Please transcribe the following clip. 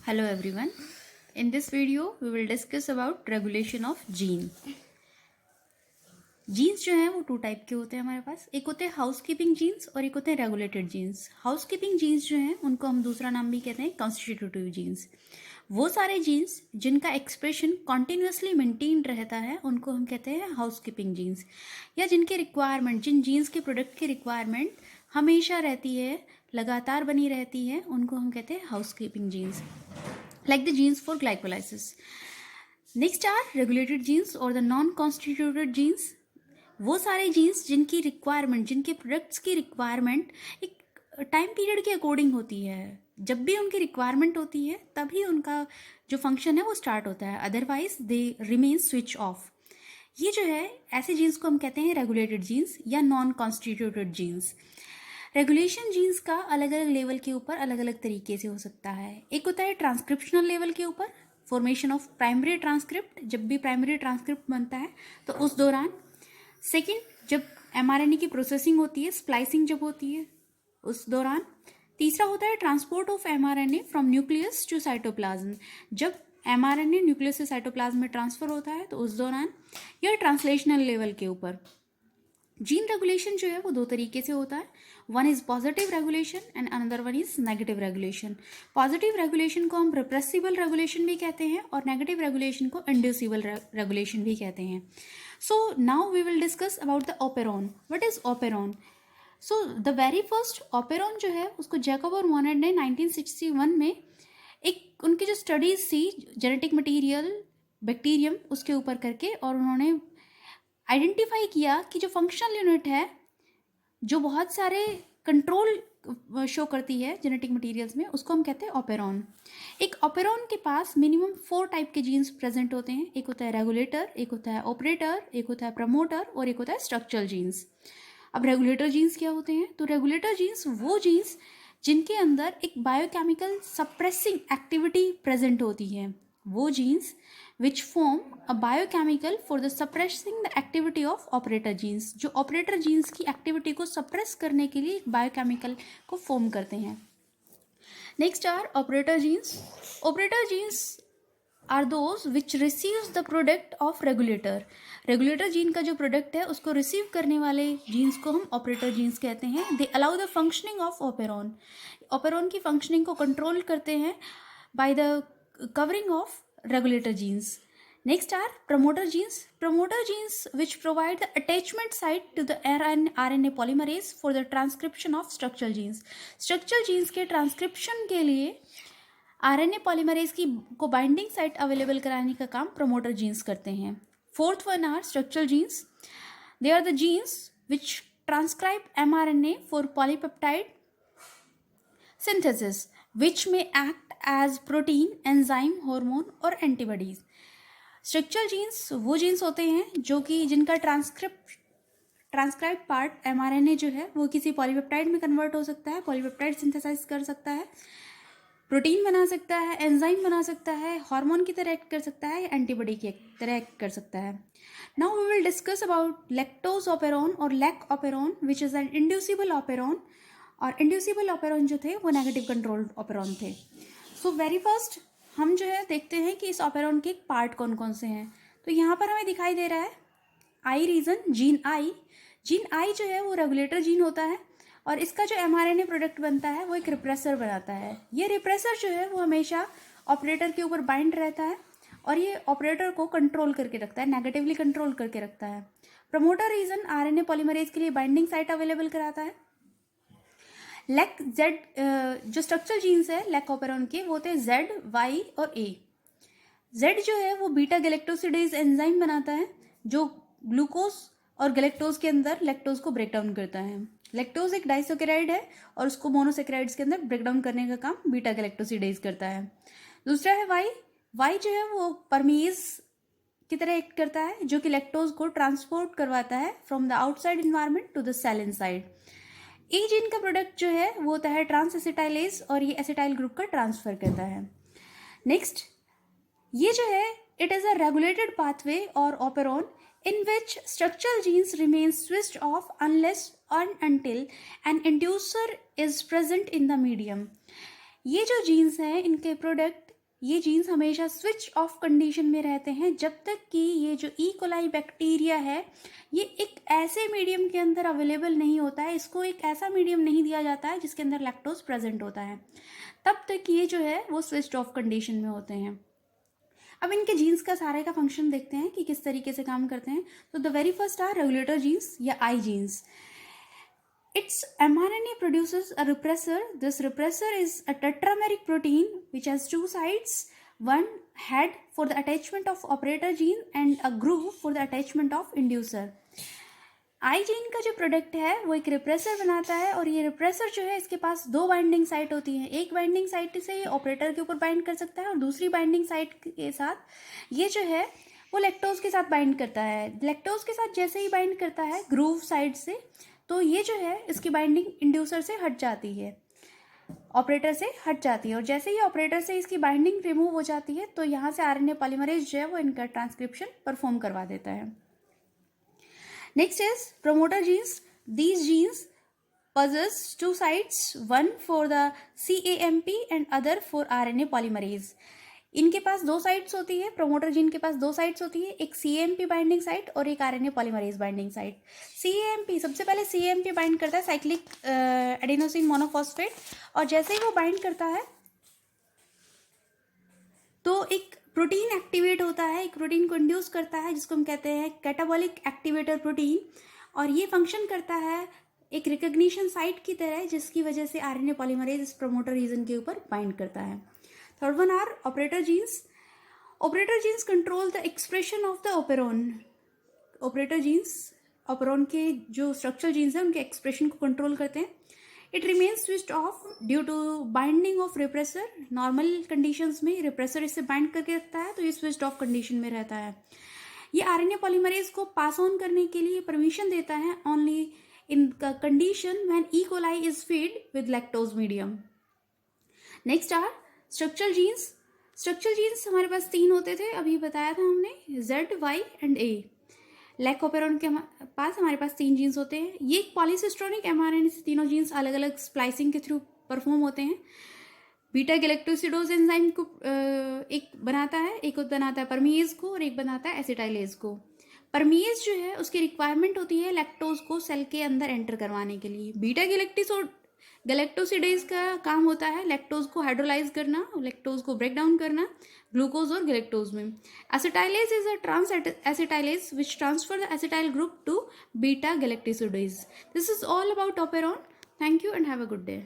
Hello everyone. In this video we will discuss about regulation of gene. Genes जो हैं वो to type के होते हैं हमारे पास. एक होते हैं हाउसकीपिंग जीन्स और एक होते हैं रेगुलेटेड जीन्स. हाउसकीपिंग जीन्स जो हैं उनको हम दूसरा नाम भी कहते हैं कॉन्स्टिट्यूटिव जीन्स. वो सारे जीन्स जिनका एक्सप्रेशन कॉन्टिन्यूसली मेंटेन रहता है उनको हम कहते हैं हाउसकीपिंग जीन्स. या जिनके रिक्वायरमेंट, जिन जीन्स के प्रोडक्ट की रिक्वायरमेंट हमेशा रहती है, लगातार बनी रहती है, उनको हम कहते हैं housekeeping genes. Like the genes for glycolysis. Next are regulated genes और द नॉन कॉन्स्टिट्यूटेड जीन्स. वो सारे जीन्स जिनकी रिक्वायरमेंट, जिनके प्रोडक्ट्स की रिक्वायरमेंट एक टाइम पीरियड के अकॉर्डिंग होती है. जब भी उनकी रिक्वायरमेंट होती है तभी उनका जो फंक्शन है वो स्टार्ट होता है, otherwise they remain switch off. ये जो है ऐसे जीन्स को हम कहते हैं रेगुलेटेड जीन्स या non constituted genes. Regulation genes का अलग अलग लेवल के ऊपर अलग अलग तरीके से हो सकता है. एक होता है ट्रांसक्रिप्शनल लेवल के ऊपर, फॉर्मेशन ऑफ प्राइमरी ट्रांसक्रिप्ट. जब भी प्राइमरी ट्रांसक्रिप्ट बनता है तो उस दौरान. सेकेंड, जब एमआरएनए की प्रोसेसिंग होती है, स्प्लाइसिंग जब होती है उस दौरान. तीसरा होता है transport of mRNA from nucleus to cytoplasm. जब एमआरएनए न्यूक्लियस से साइटोप्लाज्म में ट्रांसफर होता है तो उस दौरान. या ट्रांसलेशनल लेवल के ऊपर. जीन रेगुलेशन जो है वो दो तरीके से होता है. One is positive regulation and another one is negative regulation. Positive regulation को हम रिप्रेसिबल रेगुलेशन भी कहते हैं और नेगेटिव रेगुलेशन को इंड्यूसिबल रेगुलेशन भी कहते हैं. So now we will discuss about the operon. What is operon? So the very first operon जो है उसको जैकब और मोनेट ने 1961 में एक उनकी जो स्टडीज थी जेनेटिक मटेरियल बैक्टीरियम उसके ऊपर करके, और उन्होंने आइडेंटिफाई किया कि जो फंक्शनल यूनिट है जो बहुत सारे कंट्रोल शो करती है जेनेटिक मटेरियल्स में, उसको हम कहते हैं ऑपेरॉन. एक ऑपेरॉन के पास मिनिमम 4 टाइप के जीन्स प्रेजेंट होते हैं. एक होता है रेगुलेटर, एक होता है ऑपरेटर, एक होता है प्रमोटर और एक होता है स्ट्रक्चरल जीन्स. अब रेगुलेटर जीन्स क्या होते हैं? तो रेगुलेटर जीन्स वो जीन्स जिनके अंदर एक बायोकेमिकल सप्रेसिंग एक्टिविटी प्रेजेंट होती है. वो jeans which form a biochemical for the suppressing the activity of operator genes. जो operator genes की activity को suppress करने के लिए एक biochemical को form करते हैं. Next are operator genes. Operator genes are those which receives the product of regulator. Regulator gene का जो product है उसको receive करने वाले genes को हम operator genes कहते हैं. They allow the functioning of operon. Operon की functioning को control करते हैं by the covering of regulator genes. Next are promoter genes. Promoter genes which provide the attachment site to the RNA polymerase for the transcription of structural genes. Structural genes के transcription के लिए RNA polymerase की को binding site available कराने का काम promoter genes करते हैं. Fourth one are structural genes. They are the genes which transcribe mRNA for polypeptide synthesis, which may act as protein, enzyme, hormone और antibodies. स्ट्रक्चरल जीन्स वो jeans होते हैं जो कि जिनका ट्रांसक्राइब पार्ट एमआरएनए जो है वो किसी पॉलीपेप्टाइड में कन्वर्ट हो सकता है, पॉलीपेप्टाइड सिंथेसाइज कर सकता है, प्रोटीन बना सकता है, एंजाइम बना सकता है, हार्मोन की तरह एक्ट कर सकता है, एंटीबॉडी की तरह एक्ट कर सकता है. Now we will discuss about lactose operon or lac operon which is an inducible operon. और इंड्यूसिबल ऑपेरॉन जो थे वो नेगेटिव कंट्रोल ऑपेरॉन थे. सो वेरी फर्स्ट हम जो है देखते हैं कि इस ऑपेरॉन के पार्ट कौन कौन से हैं. तो यहाँ पर हमें दिखाई दे रहा है I region, gene I. Gene I जो है वो रेगुलेटर जीन होता है और इसका जो एमआरएनए प्रोडक्ट बनता है वो एक रिप्रेसर बनाता है. ये रिप्रेसर जो है वो हमेशा ऑपरेटर के ऊपर बाइंड रहता है और ये ऑपरेटर को कंट्रोल करके रखता है, नेगेटिवली कंट्रोल करके रखता है. प्रमोटर रीजन आरएनए पॉलीमरेज के लिए बाइंडिंग साइट अवेलेबल कराता है. लैक जेड जो स्ट्रक्चरल जीन्स है लैक ऑपेरॉन के वो होते हैं जेड, वाई और ए. जेड जो है वो बीटा गैलेक्टोसिडेज एंजाइम बनाता है जो ग्लूकोज और गैलेक्टोज के अंदर लैक्टोज को ब्रेक डाउन करता है. लैक्टोज एक डाइसोकेराइड है और उसको मोनोसेकेराइड्स के अंदर ब्रेक डाउन करने का काम बीटा गैलेक्टोसिडेज करता है. दूसरा है वाई. वाई जो है वो परमीज की तरह एक्ट करता है जो कि लैक्टोज को ट्रांसपोर्ट करवाता है from the outside environment to the cell inside. E gene का प्रोडक्ट जो है वो होता है ट्रांस एसिटाइलेज और ये एसिटाइल ग्रुप का ट्रांसफर करता है. नेक्स्ट, ये जो है it is a regulated pathway और operon in which structural genes remain switched off unless and until an inducer is present in the medium. ये जो जीन्स हैं इनके प्रोडक्ट ये जीन्स हमेशा स्विच ऑफ कंडीशन में रहते हैं जब तक कि ये जो ई कोलाई बैक्टीरिया है ये एक ऐसे मीडियम के अंदर अवेलेबल नहीं होता है, इसको एक ऐसा मीडियम नहीं दिया जाता है जिसके अंदर लैक्टोज प्रेजेंट होता है, तब तक ये जो है वो स्विच ऑफ कंडीशन में होते हैं। अब इनके जीन्स का सारे का फंक्शन देखते हैं कि किस तरीके से काम करते हैं। तो the very first are regulator genes या I genes. Its mRNA produces a repressor. This repressor is a tetrameric protein which has two sides, one head for the attachment of operator gene and a groove for the attachment of inducer. I gene का जो product है वो एक repressor बनाता है और ये repressor जो है इसके पास दो बाइंडिंग साइट होती हैं। एक बाइंडिंग साइट से ये ऑपरेटर के ऊपर बाइंड कर सकता है और दूसरी बाइंडिंग साइट के साथ ये जो है वो लैक्टोज के साथ बाइंड करता है। लैक्टोज के साथ जैसे ही बाइंड करता है ग्रूव साइड से, तो ये जो है इसकी बाइंडिंग इंड्यूसर से हट जाती है, ऑपरेटर से हट जाती है, और जैसे ही ऑपरेटर से इसकी बाइंडिंग रिमूव हो जाती है तो यहाँ से आरएनए पॉलीमरेज जो है वो इनका ट्रांसक्रिप्शन परफॉर्म करवा देता है। Next is promoter genes. These genes possess two sides, one for the CAMP and other for RNA polymerase. इनके पास दो साइट्स होती है, प्रोमोटर जीन के पास दो साइट्स होती है, एक CAMP बाइंडिंग साइट और एक RNA polymerase binding site. CAMP सबसे पहले CAMP बाइंड करता है साइक्लिक एडेनोसिन मोनोफॉस्फेट, और जैसे ही वो बाइंड करता है तो एक प्रोटीन एक्टिवेट होता है, एक प्रोटीन को इंड्यूस करता है जिसको हम कहते हैं कैटाबॉलिक एक्टिवेटर प्रोटीन, और ये फंक्शन करता है एक रिकग्निशन साइट की तरह जिसकी वजह से आरएनए पॉलीमरेज इस प्रोमोटर रीजन के ऊपर बाइंड करता है। Third one are operator genes. Operator genes control the expression of the operon. Operator genes operon के जो स्ट्रक्चरल जीन्स हैं उनके एक्सप्रेशन को कंट्रोल करते हैं। It remains switched off due to binding of repressor. Normal conditions में repressor इससे bind करके रखता है तो ये स्विच्ड ऑफ कंडीशन में रहता है। ये आरएनए पॉलीमरेज को पास ऑन करने के लिए परमिशन देता है only in the condition when E. coli is fed with lactose medium. Next are structural genes. Structural genes हमारे पास तीन होते थे, अभी बताया था हमने, Z, Y and A. Lac operon के पास हमारे पास तीन जीन्स होते हैं। ये एक पॉलीसिस्ट्रोनिक एमआरएनए से तीनों जीन्स अलग अलग स्प्लाइसिंग के थ्रू परफॉर्म होते हैं। बीटा गैलेक्टोसिडोज एंजाइम को एक बनाता है, एक बनाता है परमीज को और एक बनाता है एसिटाइलेज को। परमीज जो है उसकी रिक्वायरमेंट होती है लैक्टोज को सेल के अंदर एंटर करवाने के लिए। बीटा गैलेक्टोसिडेज का काम होता है लैक्टोज को हाइड्रोलाइज करना, लैक्टोज को ब्रेक डाउन करना ग्लूकोज और गैलेक्टोज में। Acetylase is a trans acetylase which transfer the acetyl group to beta galactosidase. This is all about operon. Thank you and have a good day.